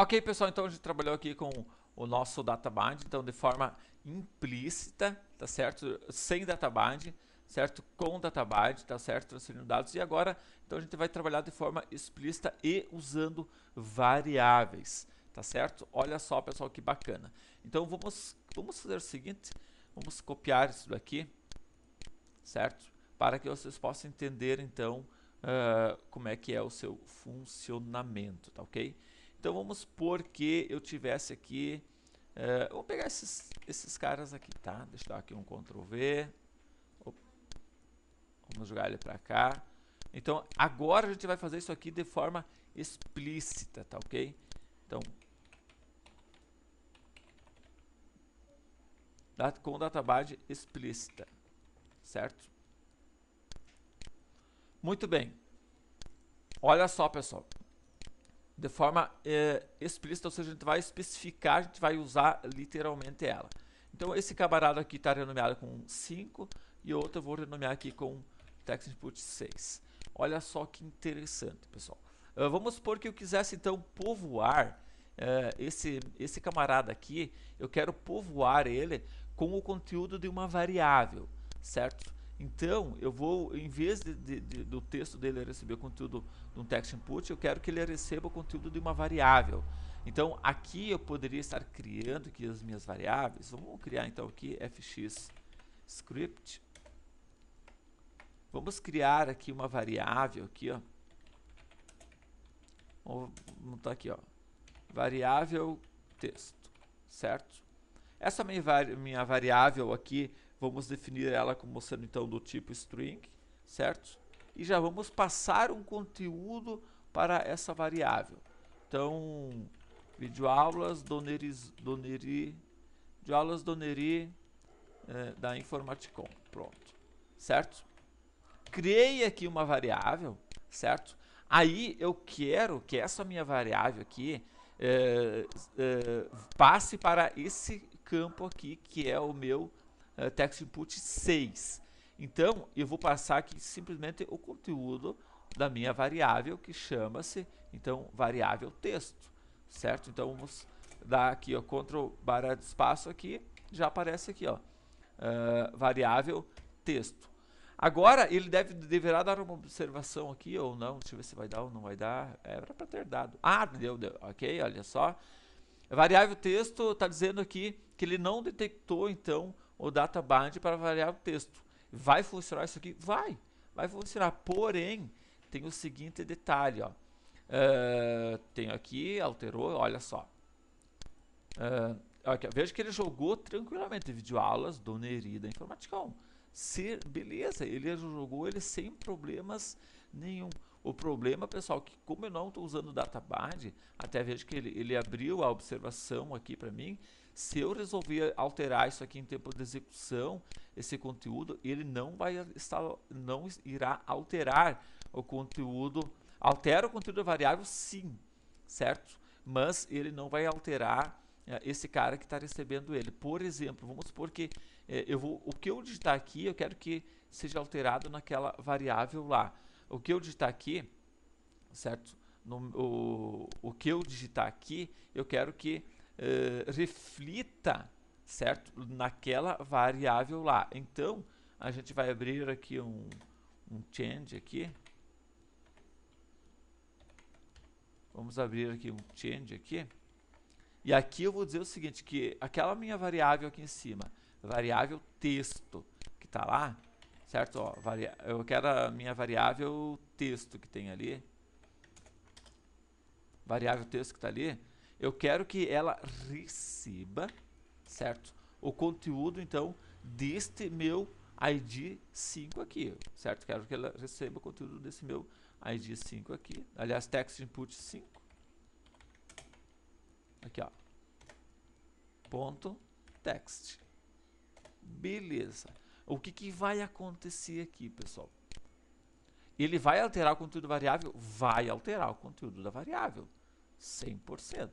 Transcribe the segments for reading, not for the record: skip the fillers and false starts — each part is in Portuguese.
Ok, pessoal, então a gente trabalhou aqui com o nosso databind, então de forma implícita, tá certo? Sem databind, certo? Com databind, tá certo? Transferindo dados. E agora, então a gente vai trabalhar de forma explícita e usando variáveis, tá certo? Olha só, pessoal, que bacana. Então vamos fazer o seguinte, vamos copiar isso daqui, certo? Para que vocês possam entender, então, como é que é o seu funcionamento, tá ok? Então vamos supor que eu tivesse aqui, vou pegar esses caras aqui, tá? Deixa eu dar aqui um Ctrl V, vamos jogar ele para cá. Então agora a gente vai fazer isso aqui de forma explícita, tá ok? Então, com database explícita, certo? Muito bem. Olha só, pessoal. De forma explícita, ou seja, a gente vai especificar, a gente vai usar literalmente ela. Então, esse camarada aqui está renomeado com 5 e outro eu vou renomear aqui com text input 6. Olha só que interessante, pessoal. Vamos supor que eu quisesse, então, povoar esse camarada aqui, eu quero povoar ele com o conteúdo de uma variável, certo? Então, eu vou, em vez do texto dele receber o conteúdo de um text input, eu quero que ele receba o conteúdo de uma variável. Então, aqui eu poderia estar criando aqui as minhas variáveis. Vamos criar, então, aqui fx script. Vamos criar aqui uma variável, aqui, ó. Vamos botar aqui, ó. Variável texto, certo? Essa minha variável aqui, vamos definir ela como sendo então do tipo string, certo? E já vamos passar um conteúdo para essa variável. Então, videoaulas doneri da Informaticom, pronto, certo? Criei aqui uma variável, certo? Aí eu quero que essa minha variável aqui passe para esse campo aqui, que é o meu text input 6. Então, eu vou passar aqui simplesmente o conteúdo da minha variável, que chama-se, então, variável texto, certo? Então, vamos dar aqui, ó, Ctrl barra de espaço aqui, já aparece aqui, ó, variável texto. Agora, ele deverá dar uma observação aqui ou não. Deixa eu ver se vai dar ou não vai dar. Era para ter dado. Ah, deu. Ok, olha só. A variável texto está dizendo aqui que ele não detectou, então, o databind para a variável texto. Vai funcionar isso aqui? Vai funcionar. Porém, tem o seguinte detalhe, ó. Tem aqui, alterou, olha só. Veja que ele jogou tranquilamente videoaulas do Neri da Informaticom. Beleza, ele jogou ele sem problemas nenhum. O problema, pessoal, que como eu não estou usando o databind, até vejo que ele abriu a observação aqui para mim. Se eu resolver alterar isso aqui em tempo de execução, esse conteúdo, ele não irá alterar o conteúdo. Altera o conteúdo da variável, sim, certo? Mas ele não vai alterar esse cara que está recebendo ele. Por exemplo, vamos supor que o que eu digitar aqui, eu quero que seja alterado naquela variável lá. O que eu digitar aqui, certo? O que eu digitar aqui, eu quero que reflita, certo? Naquela variável lá. Então, a gente vai abrir aqui um change aqui. Vamos abrir aqui um change aqui. E aqui eu vou dizer o seguinte, que aquela minha variável aqui em cima, variável texto, que está lá, certo? Ó, eu quero a minha variável texto que tem ali, variável texto que está ali, eu quero que ela receba, certo? O conteúdo, então, deste meu ID 5 aqui, certo? Quero que ela receba o conteúdo desse meu ID 5 aqui, aliás, text input 5. Aqui, ó. Ponto text. Beleza. O que vai acontecer aqui, pessoal? Ele vai alterar o conteúdo da variável? Vai alterar o conteúdo da variável. 100%.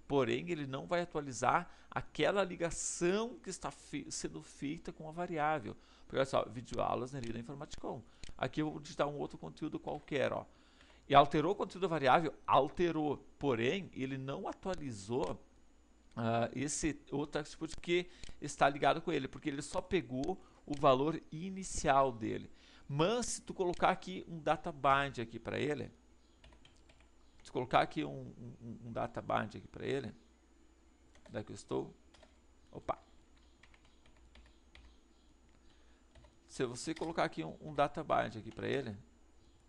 Porém, ele não vai atualizar aquela ligação que está sendo feita com a variável. Porque olha só, videoaulas Neri da Informaticom. Aqui eu vou digitar um outro conteúdo qualquer, ó. E alterou o conteúdo da variável? Alterou, porém, ele não atualizou esse outro attribute que está ligado com ele, porque ele só pegou o valor inicial dele. Mas se tu colocar aqui um data bind aqui para ele, se colocar aqui um data bind aqui para ele, onde é que eu estou? Opa! Se você colocar aqui um data bind aqui para ele,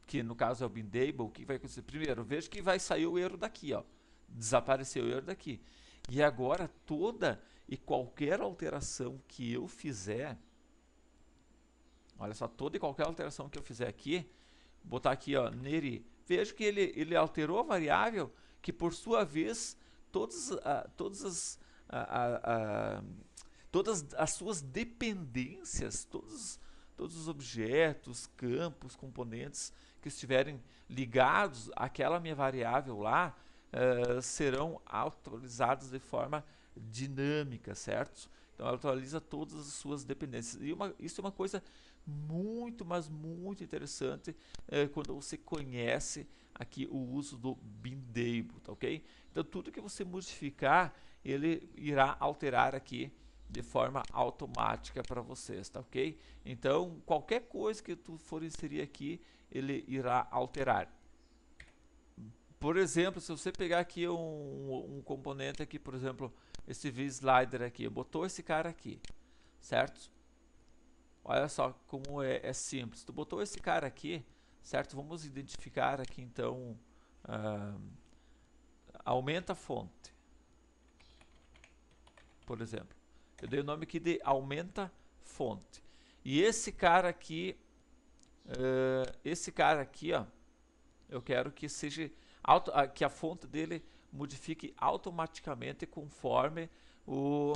que no caso é o bindable, o que vai acontecer? Primeiro, veja que vai sair o erro daqui, ó. Desapareceu o erro daqui. E agora toda e qualquer alteração que eu fizer, olha só, toda e qualquer alteração que eu fizer aqui, botar aqui, ó, neri, veja que ele alterou a variável, que por sua vez, todas as suas dependências, todos os objetos, campos, componentes que estiverem ligados àquela minha variável lá, serão atualizados de forma dinâmica, certo? Então ela atualiza todas as suas dependências. E isso é uma coisa muito, mas muito interessante quando você conhece aqui o uso do bindable, tá ok? Então tudo que você modificar, ele irá alterar aqui de forma automática para vocês, tá ok? Então qualquer coisa que tu for inserir aqui, ele irá alterar. Por exemplo, se você pegar aqui um componente aqui, por exemplo, esse V-Slider aqui, botou esse cara aqui, certo? Olha só como é simples. Tu botou esse cara aqui, certo? Vamos identificar aqui então, aumenta a fonte, por exemplo. Eu dei o nome aqui de aumenta fonte. E esse cara aqui, ó, eu quero que seja que a fonte dele modifique automaticamente conforme o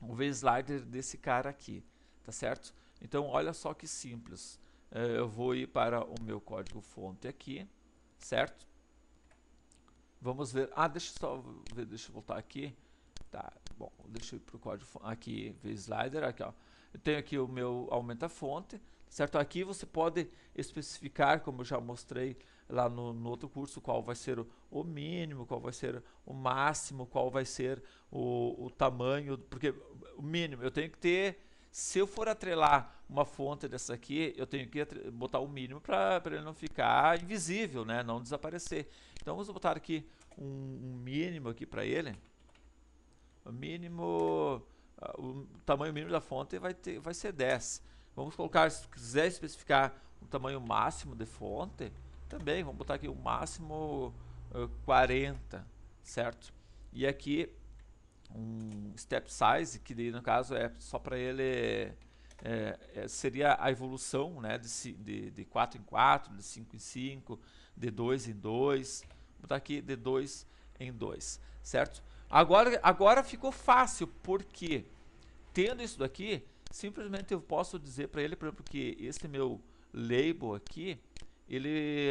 V-Slider desse cara aqui, tá certo? Então olha só que simples. Eu vou ir para o meu código fonte aqui, certo? Vamos ver. Deixa eu voltar aqui. Tá, bom, deixa eu ir para o código aqui, V-Slider, aqui ó. Eu tenho aqui o meu aumenta fonte, certo? Aqui você pode especificar, como eu já mostrei lá no outro curso, qual vai ser o mínimo, qual vai ser o máximo, qual vai ser o tamanho, porque o mínimo eu tenho que ter, se eu for atrelar uma fonte dessa aqui, eu tenho que botar o mínimo para ele não ficar invisível, né? Não desaparecer. Então vamos botar aqui um mínimo aqui para ele. O mínimo, o tamanho mínimo da fonte vai ser 10. Vamos colocar, se quiser especificar o tamanho máximo de fonte, também vamos botar aqui o máximo 40, certo? E aqui um step size, que no caso é só para ele, seria a evolução, né, de 4 em 4, de 5 em 5, de 2 em 2, vou botar aqui de 2 em 2, certo? Agora ficou fácil, porque tendo isso daqui, simplesmente eu posso dizer para ele, por exemplo, que esse meu label aqui,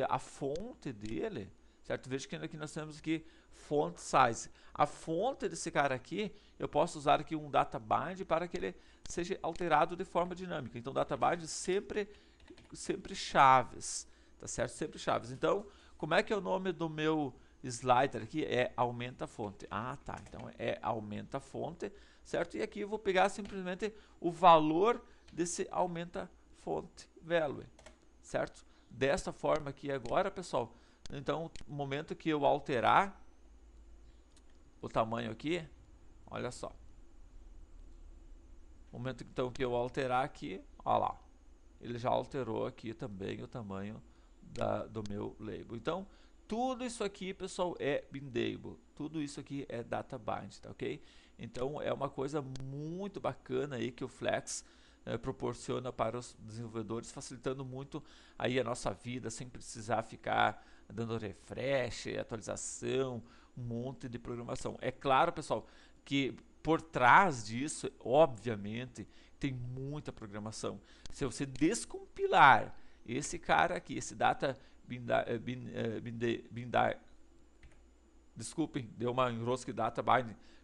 a fonte dele, certo? Veja que aqui nós temos aqui font size. A fonte desse cara aqui, eu posso usar aqui um data bind para que ele seja alterado de forma dinâmica. Então, data bind sempre chaves, tá certo? Sempre chaves. Então, como é que é o nome do meu slider aqui? É aumenta fonte. Tá. Então, é aumenta fonte, certo? E aqui eu vou pegar simplesmente o valor desse aumenta fonte value, certo? Desta forma aqui agora, pessoal, então, no momento que eu alterar o tamanho aqui, olha só. No momento então que eu alterar aqui, olha lá, ele já alterou aqui também o tamanho do meu label. Então, tudo isso aqui, pessoal, é bindable. Tudo isso aqui é data bind, tá ok? Então, é uma coisa muito bacana aí que o Flex proporciona para os desenvolvedores, facilitando muito aí a nossa vida, sem precisar ficar dando refresh, atualização, um monte de programação. É claro, pessoal, que por trás disso, obviamente, tem muita programação. Se você descompilar esse cara aqui, esse data desculpem, deu uma enrosca de data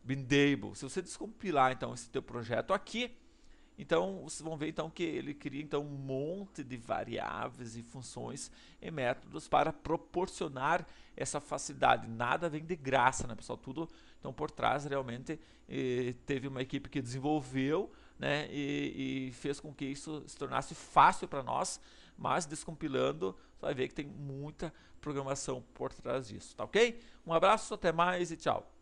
bindable. Se você descompilar então esse teu projeto aqui, Então, vocês vão ver então que ele cria então um monte de variáveis e funções e métodos para proporcionar essa facilidade. Nada vem de graça, né, pessoal? Tudo então por trás realmente teve uma equipe que desenvolveu, né, e fez com que isso se tornasse fácil para nós, mas descompilando, você vai ver que tem muita programação por trás disso, tá ok? Um abraço, até mais e tchau!